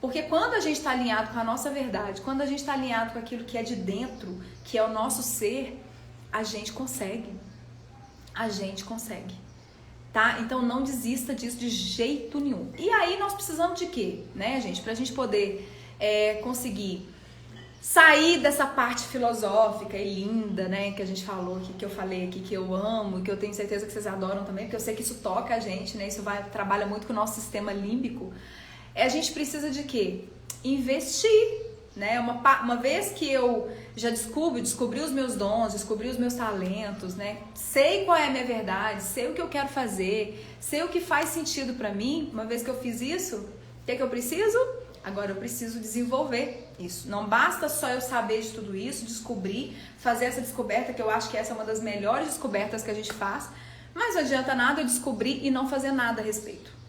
Porque quando a gente está alinhado com a nossa verdade, quando a gente está alinhado com aquilo que é de dentro, que é o nosso ser, a gente consegue. A gente consegue. Tá? Então não desista disso de jeito nenhum. E aí nós precisamos de quê? Né, gente? Pra gente poder conseguir sair dessa parte filosófica e linda, né? Que a gente falou aqui, que eu falei aqui, que eu amo e que eu tenho certeza que vocês adoram também, porque eu sei que isso toca a gente, né? Isso trabalha muito com o nosso sistema límbico. A gente precisa de quê? Investir, né? Uma vez que eu já descobri os meus dons, descobri os meus talentos, né? Sei qual é a minha verdade, sei o que eu quero fazer, sei o que faz sentido pra mim. Uma vez que eu fiz isso, o que é que eu preciso? Agora eu preciso desenvolver isso. Não basta só eu saber de tudo isso, descobrir, fazer essa descoberta, que eu acho que essa é uma das melhores descobertas que a gente faz, mas não adianta nada eu descobrir e não fazer nada a respeito.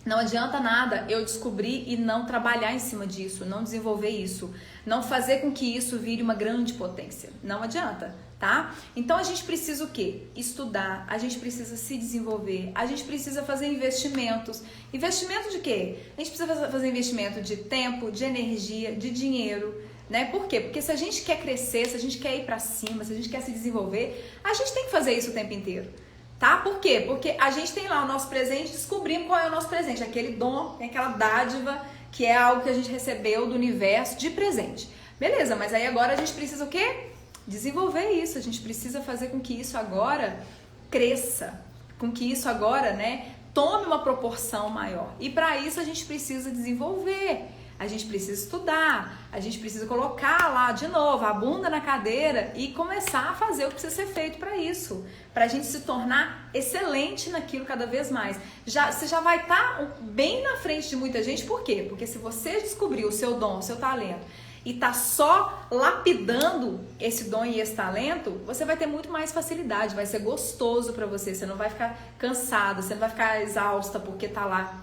Não adianta nada eu descobrir e não trabalhar em cima disso, não desenvolver isso, não fazer com que isso vire uma grande potência. Não adianta, tá? Então a gente precisa o quê? Estudar, a gente precisa se desenvolver, a gente precisa fazer investimentos. Investimento de quê? A gente precisa fazer investimento de tempo, de energia, de dinheiro, né? Por quê? Porque se a gente quer crescer, se a gente quer ir pra cima, se a gente quer se desenvolver, a gente tem que fazer isso o tempo inteiro. Tá? Por quê? Porque a gente tem lá o nosso presente, descobrimos qual é o nosso presente, aquele dom, aquela dádiva, que é algo que a gente recebeu do universo de presente. Beleza, mas aí agora a gente precisa o quê? Desenvolver isso, a gente precisa fazer com que isso agora cresça, com que isso agora, né, tome uma proporção maior. E para isso a gente precisa desenvolver. A gente precisa estudar, a gente precisa colocar lá de novo a bunda na cadeira e começar a fazer o que precisa ser feito para isso, para a gente se tornar excelente naquilo cada vez mais. Você já vai estar bem na frente de muita gente, por quê? Porque se você descobrir o seu dom, o seu talento e tá só lapidando esse dom e esse talento, você vai ter muito mais facilidade, vai ser gostoso para você, você não vai ficar cansada, você não vai ficar exausta porque tá lá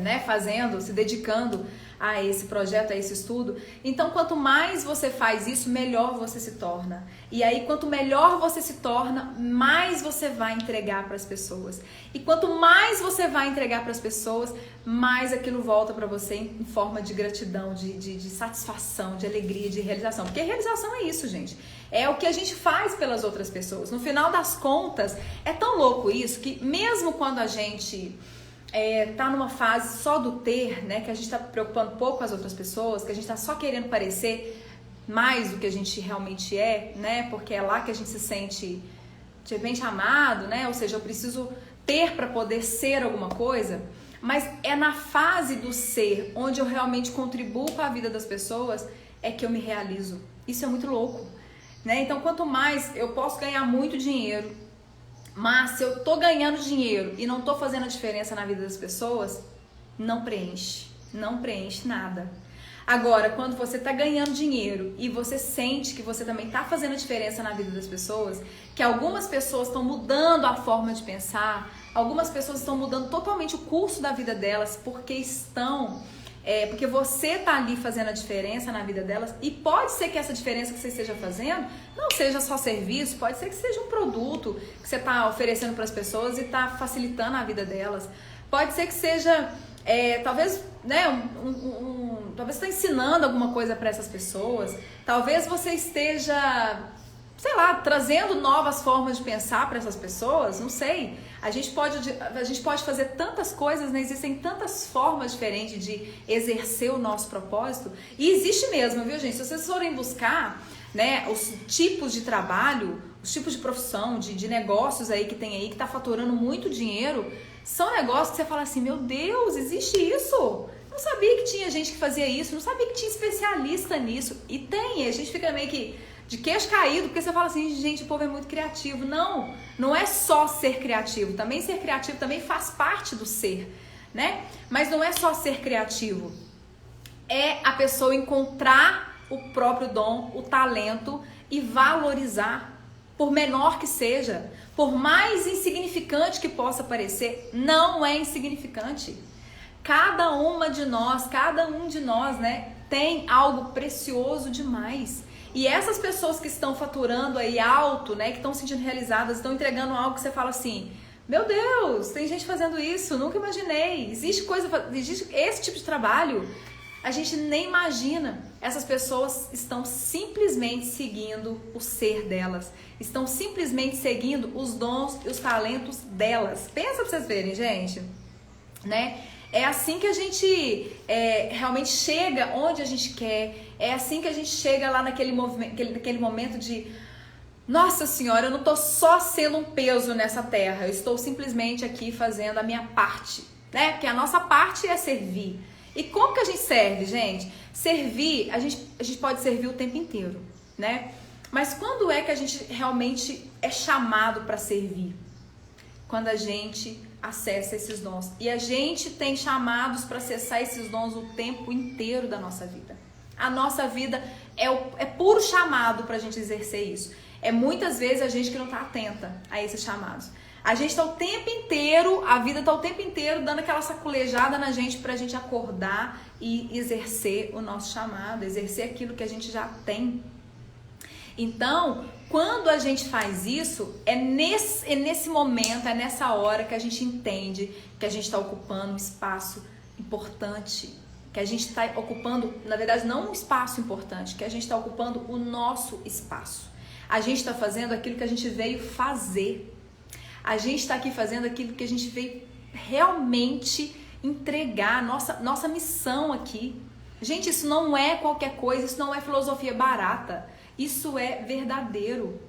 né, fazendo, se dedicando a esse projeto, a esse estudo. Então, quanto mais você faz isso, melhor você se torna. E aí, quanto melhor você se torna, mais você vai entregar para as pessoas. E quanto mais você vai entregar para as pessoas, mais aquilo volta para você em forma de gratidão, de satisfação, de alegria, de realização. Porque realização é isso, gente. É o que a gente faz pelas outras pessoas. No final das contas, é tão louco isso que mesmo quando a gente tá numa fase só do ter, né, que a gente tá preocupando pouco com as outras pessoas, que a gente tá só querendo parecer, mais do que a gente realmente é, né? Porque é lá que a gente se sente de repente amado, né? Ou seja, eu preciso ter para poder ser alguma coisa, mas é na fase do ser, onde eu realmente contribuo com a vida das pessoas, é que eu me realizo. Isso é muito louco, né? Então, quanto mais eu posso ganhar muito dinheiro, mas se eu tô ganhando dinheiro e não tô fazendo a diferença na vida das pessoas, não preenche nada. Agora, quando você tá ganhando dinheiro e você sente que você também tá fazendo a diferença na vida das pessoas, que algumas pessoas estão mudando a forma de pensar, algumas pessoas estão mudando totalmente o curso da vida delas porque porque você tá ali fazendo a diferença na vida delas, e pode ser que essa diferença que você esteja fazendo não seja só serviço, pode ser que seja um produto que você tá oferecendo para as pessoas e tá facilitando a vida delas, pode ser que seja talvez, né, talvez você está ensinando alguma coisa para essas pessoas, talvez você esteja, sei lá, trazendo novas formas de pensar para essas pessoas, não sei. A gente pode fazer tantas coisas, né? Existem tantas formas diferentes de exercer o nosso propósito, e existe mesmo, viu, gente? Se vocês forem buscar, né, os tipos de trabalho, os tipos de profissão, de negócios aí que tem aí, que tá faturando muito dinheiro, são negócios que você fala assim, meu Deus, existe isso? Não sabia que tinha gente que fazia isso, não sabia que tinha especialista nisso. E tem, a gente fica meio que de queixo caído, porque você fala assim, gente, o povo é muito criativo. Não é só ser criativo, também ser criativo também faz parte do ser, né? Mas não é só ser criativo, é a pessoa encontrar o próprio dom, o talento e valorizar, por menor que seja, por mais insignificante que possa parecer, não é insignificante. Cada um de nós, né, tem algo precioso demais. E essas pessoas que estão faturando aí alto, né, que estão se sentindo realizadas, estão entregando algo que você fala assim, meu Deus, tem gente fazendo isso, nunca imaginei. Existe esse tipo de trabalho, a gente nem imagina. Essas pessoas estão simplesmente seguindo o ser delas, estão simplesmente seguindo os dons e os talentos delas. Pensa pra vocês verem, gente, né? É assim que a gente realmente chega onde a gente quer, é assim que a gente chega lá naquele momento de, nossa senhora, eu não tô só sendo um peso nessa terra, eu estou simplesmente aqui fazendo a minha parte, né? Porque a nossa parte é servir. E como que a gente serve, gente? Servir, a gente pode servir o tempo inteiro, né? Mas quando é que a gente realmente é chamado para servir? Quando a gente acessa esses dons. E a gente tem chamados para acessar esses dons o tempo inteiro da nossa vida. A nossa vida é puro chamado para a gente exercer isso. É muitas vezes a gente que não está atenta a esses chamados. A gente está o tempo inteiro, a vida está o tempo inteiro dando aquela saculejada na gente para a gente acordar e exercer o nosso chamado, exercer aquilo que a gente já tem. Então, quando a gente faz isso, é nesse momento, é nessa hora que a gente entende que a gente está ocupando um espaço importante, que a gente está ocupando, na verdade, não um espaço importante, que a gente está ocupando o nosso espaço. A gente está fazendo aquilo que a gente veio fazer. A gente está aqui fazendo aquilo que a gente veio realmente entregar, nossa missão aqui. Gente, isso não é qualquer coisa, isso não é filosofia barata, isso é verdadeiro.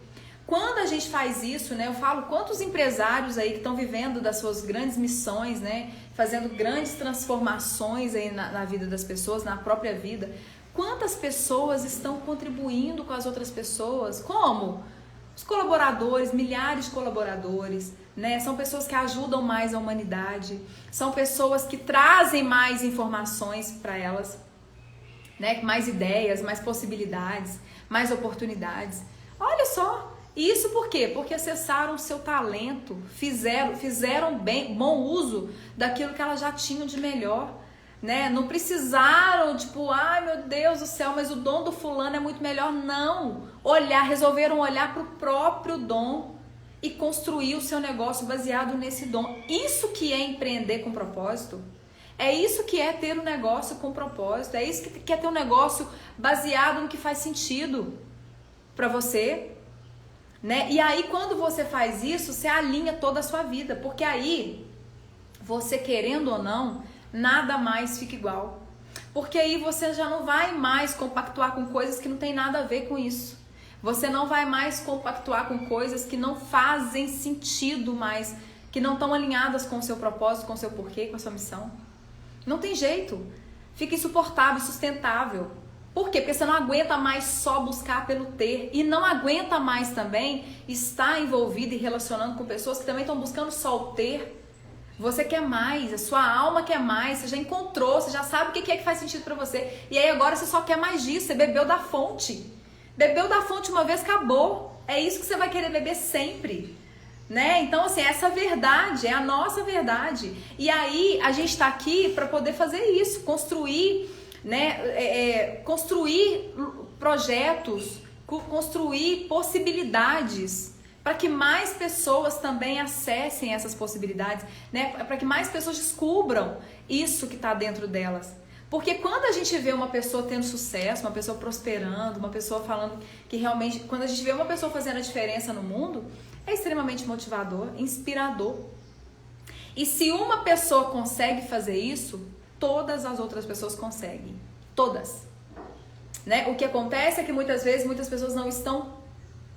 Quando a gente faz isso, né, eu falo quantos empresários aí que estão vivendo das suas grandes missões, né, fazendo grandes transformações aí na vida das pessoas, na própria vida, quantas pessoas estão contribuindo com as outras pessoas, como os colaboradores, milhares de colaboradores, né? São pessoas que ajudam mais a humanidade, são pessoas que trazem mais informações para elas, né? Mais ideias, mais possibilidades, mais oportunidades. Olha só, isso por quê? Porque acessaram o seu talento, fizeram bom uso daquilo que elas já tinham de melhor, né? Não precisaram, tipo, ai meu Deus do céu, mas o dom do fulano é muito melhor. Não, resolveram olhar para o próprio dom e construir o seu negócio baseado nesse dom. Isso que é empreender com propósito. É isso que é ter um negócio com propósito. É isso que é ter um negócio baseado no que faz sentido para você, né? E aí quando você faz isso, você alinha toda a sua vida, porque aí você, querendo ou não, nada mais fica igual. Porque aí você já não vai mais compactuar com coisas que não tem nada a ver com isso. Você não vai mais compactuar com coisas que não fazem sentido mais, que não estão alinhadas com o seu propósito, com o seu porquê, com a sua missão. Não tem jeito. Fica insuportável, insustentável. Por quê? Porque você não aguenta mais só buscar pelo ter e não aguenta mais também estar envolvido e relacionando com pessoas que também estão buscando só o ter. Você quer mais, a sua alma quer mais, você já encontrou, você já sabe o que é que faz sentido pra você. E aí agora você só quer mais disso, você bebeu da fonte. Bebeu da fonte uma vez, acabou. É isso que você vai querer beber sempre. Né? Então, assim, essa verdade é a nossa verdade. E aí a gente está aqui para poder fazer isso, construir, né? Construir projetos, construir possibilidades para que mais pessoas também acessem essas possibilidades, né? Para que mais pessoas descubram isso que está dentro delas. Porque quando a gente vê uma pessoa tendo sucesso, uma pessoa prosperando, uma pessoa falando que realmente... Quando a gente vê uma pessoa fazendo a diferença no mundo, é extremamente motivador, inspirador. E se uma pessoa consegue fazer isso, todas as outras pessoas conseguem. Todas. Né? O que acontece é que muitas vezes muitas pessoas não estão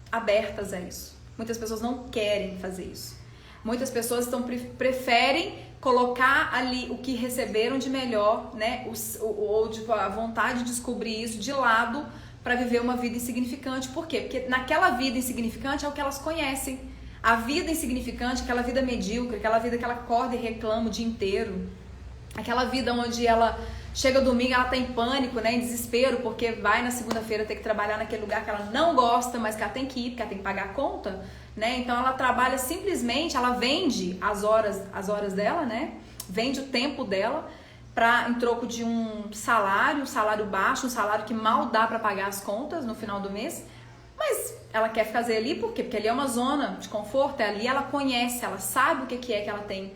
abertas a isso. Muitas pessoas não querem fazer isso. Muitas pessoas preferem colocar ali o que receberam de melhor, né? Ou tipo, a vontade de descobrir isso de lado para viver uma vida insignificante. Por quê? Porque naquela vida insignificante é o que elas conhecem. A vida insignificante, aquela vida medíocre, aquela vida que ela acorda e reclama o dia inteiro. Aquela vida onde ela chega domingo, ela tá em pânico, né? Em desespero, porque vai na segunda-feira ter que trabalhar naquele lugar que ela não gosta, mas que ela tem que ir, porque ela tem que pagar a conta. Né? Então ela trabalha simplesmente, ela vende as horas dela, né? Vende o tempo dela em troco de um salário baixo, um salário que mal dá para pagar as contas no final do mês. Mas ela quer fazer ali por quê? Porque ali é uma zona de conforto, ali ela conhece, ela sabe o que é que ela tem,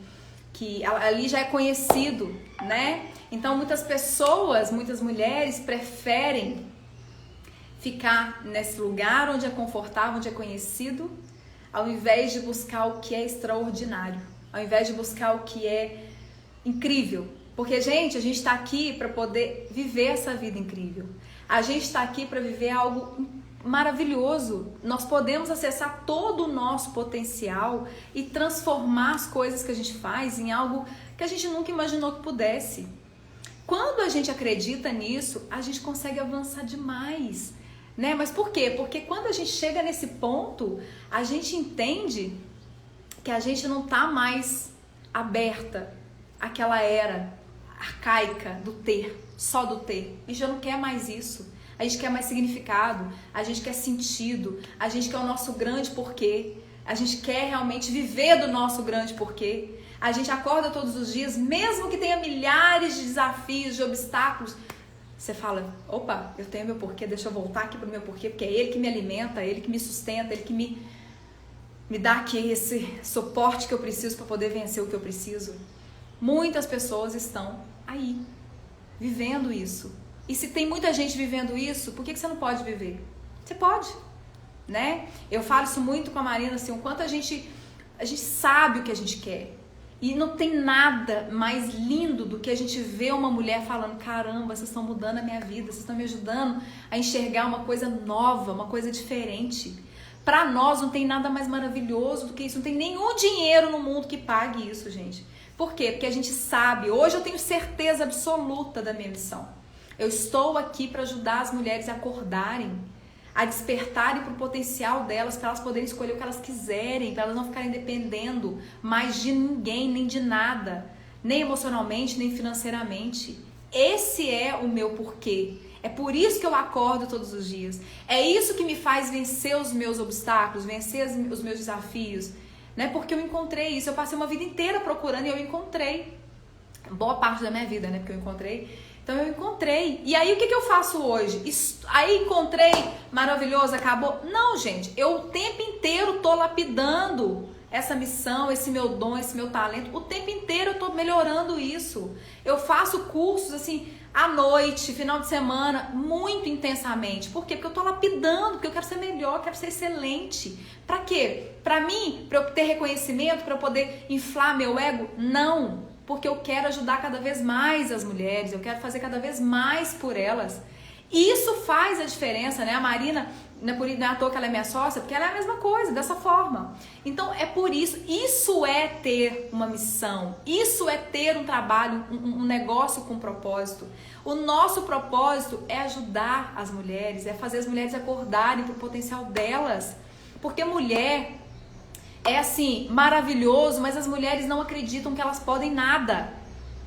ali já é conhecido, né? Então muitas pessoas, muitas mulheres preferem ficar nesse lugar onde é confortável, onde é conhecido, ao invés de buscar o que é extraordinário, ao invés de buscar o que é incrível. Porque, gente, a gente está aqui para poder viver essa vida incrível. A gente está aqui para viver algo maravilhoso. Nós podemos acessar todo o nosso potencial e transformar as coisas que a gente faz em algo que a gente nunca imaginou que pudesse. Quando a gente acredita nisso, a gente consegue avançar demais. Né? Mas por quê? Porque quando a gente chega nesse ponto, a gente entende que a gente não está mais aberta àquela era arcaica do ter, só do ter. A gente já não quer mais isso. A gente quer mais significado, a gente quer sentido, a gente quer o nosso grande porquê. A gente quer realmente viver do nosso grande porquê. A gente acorda todos os dias, mesmo que tenha milhares de desafios, de obstáculos. Você fala, opa, eu tenho meu porquê, deixa eu voltar aqui pro meu porquê, porque é ele que me alimenta, é ele que me sustenta, é ele que me dá aqui esse suporte que eu preciso para poder vencer o que eu preciso. Muitas pessoas estão aí, vivendo isso. E se tem muita gente vivendo isso, por que você não pode viver? Você pode, né? Eu falo isso muito com a Marina, assim, o quanto a gente sabe o que a gente quer. E não tem nada mais lindo do que a gente ver uma mulher falando, caramba, vocês estão mudando a minha vida, vocês estão me ajudando a enxergar uma coisa nova, uma coisa diferente. Para nós não tem nada mais maravilhoso do que isso, não tem nenhum dinheiro no mundo que pague isso, gente. Por quê? Porque a gente sabe, hoje eu tenho certeza absoluta da minha missão. Eu estou aqui para ajudar as mulheres a acordarem, a despertarem para o potencial delas, para elas poderem escolher o que elas quiserem, para elas não ficarem dependendo mais de ninguém, nem de nada, nem emocionalmente, nem financeiramente. Esse é o meu porquê. É por isso que eu acordo todos os dias. É isso que me faz vencer os meus obstáculos, vencer os meus desafios, né? Porque eu encontrei isso. Eu passei uma vida inteira procurando e eu encontrei. Boa parte da minha vida, né? Porque eu encontrei. Então eu encontrei. E aí o que eu faço hoje? Aí encontrei, maravilhoso, acabou? Não, gente. Eu o tempo inteiro tô lapidando essa missão, esse meu dom, esse meu talento. O tempo inteiro eu tô melhorando isso. Eu faço cursos assim, à noite, final de semana, muito intensamente. Por quê? Porque eu tô lapidando, porque eu quero ser melhor, quero ser excelente. Pra quê? Pra mim, pra eu ter reconhecimento, pra eu poder inflar meu ego? Não. porque eu quero ajudar cada vez mais as mulheres, eu quero fazer cada vez mais por elas. Isso faz a diferença, né? A Marina, não é à toa que ela é minha sócia, porque ela é a mesma coisa, dessa forma. Então é por isso, isso é ter uma missão, isso é ter um trabalho, um negócio com propósito. O nosso propósito é ajudar as mulheres, é fazer as mulheres acordarem para o potencial delas. Porque mulher é assim, maravilhoso, mas as mulheres não acreditam que elas podem nada.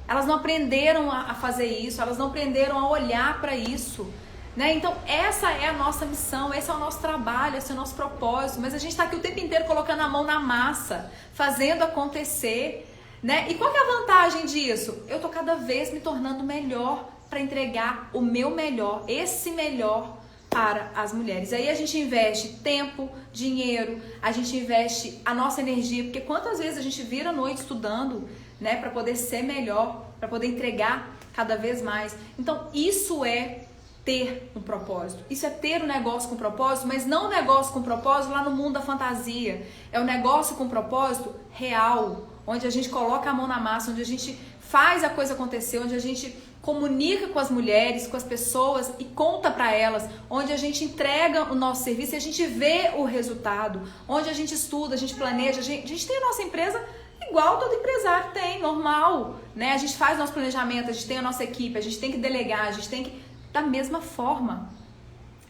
Elas não aprenderam a fazer isso, elas não aprenderam a olhar para isso, né? Então essa é a nossa missão, esse é o nosso trabalho, esse é o nosso propósito, mas a gente está aqui o tempo inteiro colocando a mão na massa, fazendo acontecer, né? E qual que é a vantagem disso? Eu tô cada vez me tornando melhor para entregar o meu melhor, esse melhor para as mulheres. Aí a gente investe tempo, dinheiro, a gente investe a nossa energia, porque quantas vezes a gente vira a noite estudando, né, para poder ser melhor, para poder entregar cada vez mais. Então isso é ter um propósito, isso é ter um negócio com propósito, mas não um negócio com propósito lá no mundo da fantasia, é um negócio com propósito real, onde a gente coloca a mão na massa, onde a gente faz a coisa acontecer, onde a gente comunica com as mulheres, com as pessoas e conta para elas, onde a gente entrega o nosso serviço e a gente vê o resultado, onde a gente estuda, a gente planeja, a gente tem a nossa empresa igual todo empresário tem, normal, né? A gente faz nosso planejamento, a gente tem a nossa equipe, a gente tem que delegar, a gente tem que... Da mesma forma,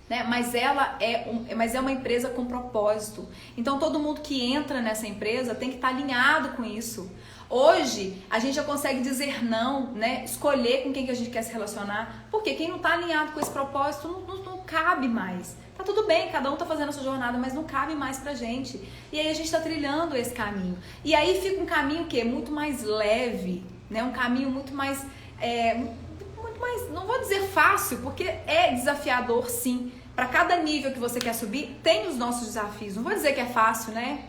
né? Mas é uma empresa com propósito. Então todo mundo que entra nessa empresa tem que estar alinhado com isso. Hoje a gente já consegue dizer não, né? Escolher com quem que a gente quer se relacionar, porque quem não está alinhado com esse propósito não cabe mais. Tá tudo bem, cada um tá fazendo a sua jornada, mas não cabe mais pra gente. E aí a gente tá trilhando esse caminho. E aí fica um caminho que é muito mais leve, né? Um caminho muito mais, não vou dizer fácil, porque é desafiador sim. Para cada nível que você quer subir, tem os nossos desafios. Não vou dizer que é fácil, né?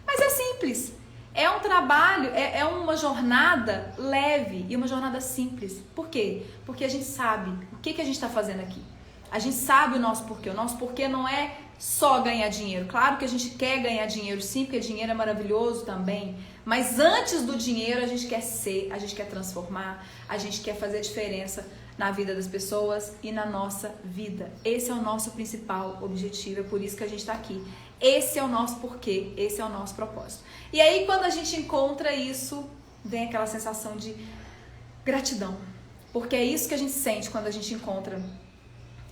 Mas é simples. É um trabalho, é uma jornada leve e uma jornada simples. Por quê? Porque a gente sabe o que a gente está fazendo aqui. A gente sabe o nosso porquê. O nosso porquê não é só ganhar dinheiro. Claro que a gente quer ganhar dinheiro sim, porque dinheiro é maravilhoso também. Mas antes do dinheiro a gente quer ser, a gente quer transformar, a gente quer fazer a diferença na vida das pessoas e na nossa vida. Esse é o nosso principal objetivo, é por isso que a gente está aqui. Esse é o nosso porquê, esse é o nosso propósito. E aí quando a gente encontra isso, vem aquela sensação de gratidão. Porque é isso que a gente sente quando a gente encontra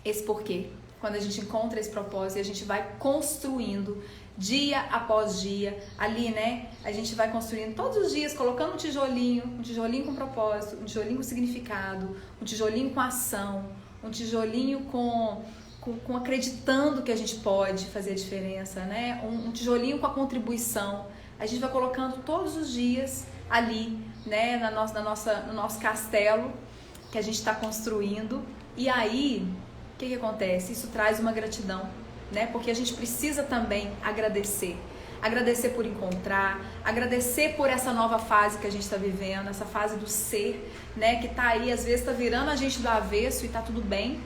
esse porquê, quando a gente encontra esse propósito e a gente vai construindo dia após dia, ali, né? A gente vai construindo todos os dias, colocando um tijolinho com propósito, um tijolinho com significado, um tijolinho com ação, um tijolinho com acreditando que a gente pode fazer a diferença, né? Um tijolinho com a contribuição. A gente vai colocando todos os dias ali, né? No nosso castelo que a gente está construindo. E aí, o que acontece? Isso traz uma gratidão, né? Porque a gente precisa também agradecer. Agradecer por encontrar, agradecer por essa nova fase que a gente está vivendo, essa fase do ser, né? Que tá aí, às vezes tá virando a gente do avesso e tá tudo bem,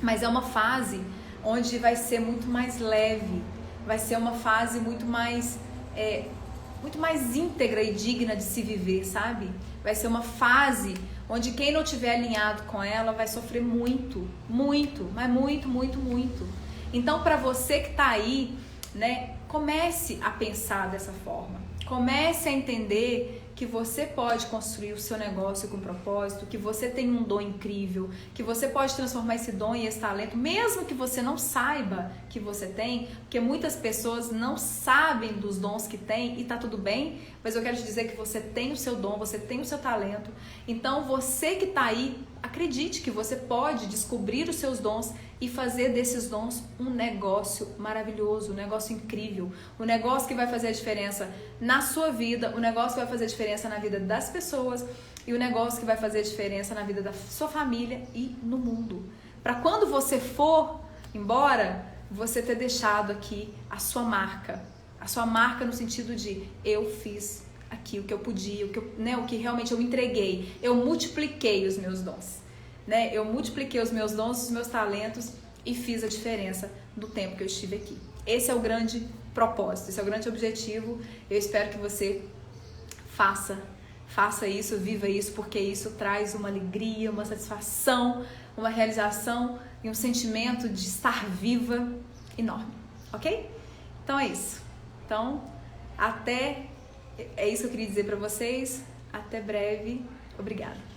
mas é uma fase onde vai ser muito mais leve, vai ser uma fase muito mais íntegra e digna de se viver, sabe? Vai ser uma fase onde quem não tiver alinhado com ela vai sofrer muito, mas muito. Então, para você que tá aí, né, comece a pensar dessa forma. Comece a entender que você pode construir o seu negócio com propósito, que você tem um dom incrível, que você pode transformar esse dom e esse talento, mesmo que você não saiba que você tem, porque muitas pessoas não sabem dos dons que tem e tá tudo bem, mas eu quero te dizer que você tem o seu dom, você tem o seu talento. Então você que tá aí, acredite que você pode descobrir os seus dons e fazer desses dons um negócio maravilhoso, um negócio incrível, um negócio que vai fazer a diferença na sua vida, um negócio que vai fazer a diferença na vida das pessoas e um negócio que vai fazer a diferença na vida da sua família e no mundo. Para quando você for embora, você ter deixado aqui a sua marca no sentido de eu fiz aqui o que eu podia, o que realmente eu me entreguei, eu multipliquei os meus dons. Né? Eu multipliquei os meus dons, os meus talentos e fiz a diferença no tempo que eu estive aqui. Esse é o grande propósito, esse é o grande objetivo. Eu espero que você faça Faça isso, viva isso, porque isso traz uma alegria, uma satisfação, uma realização e um sentimento de estar viva enorme, ok? Então é isso. Então, é isso que eu queria dizer para vocês. Até breve. Obrigada.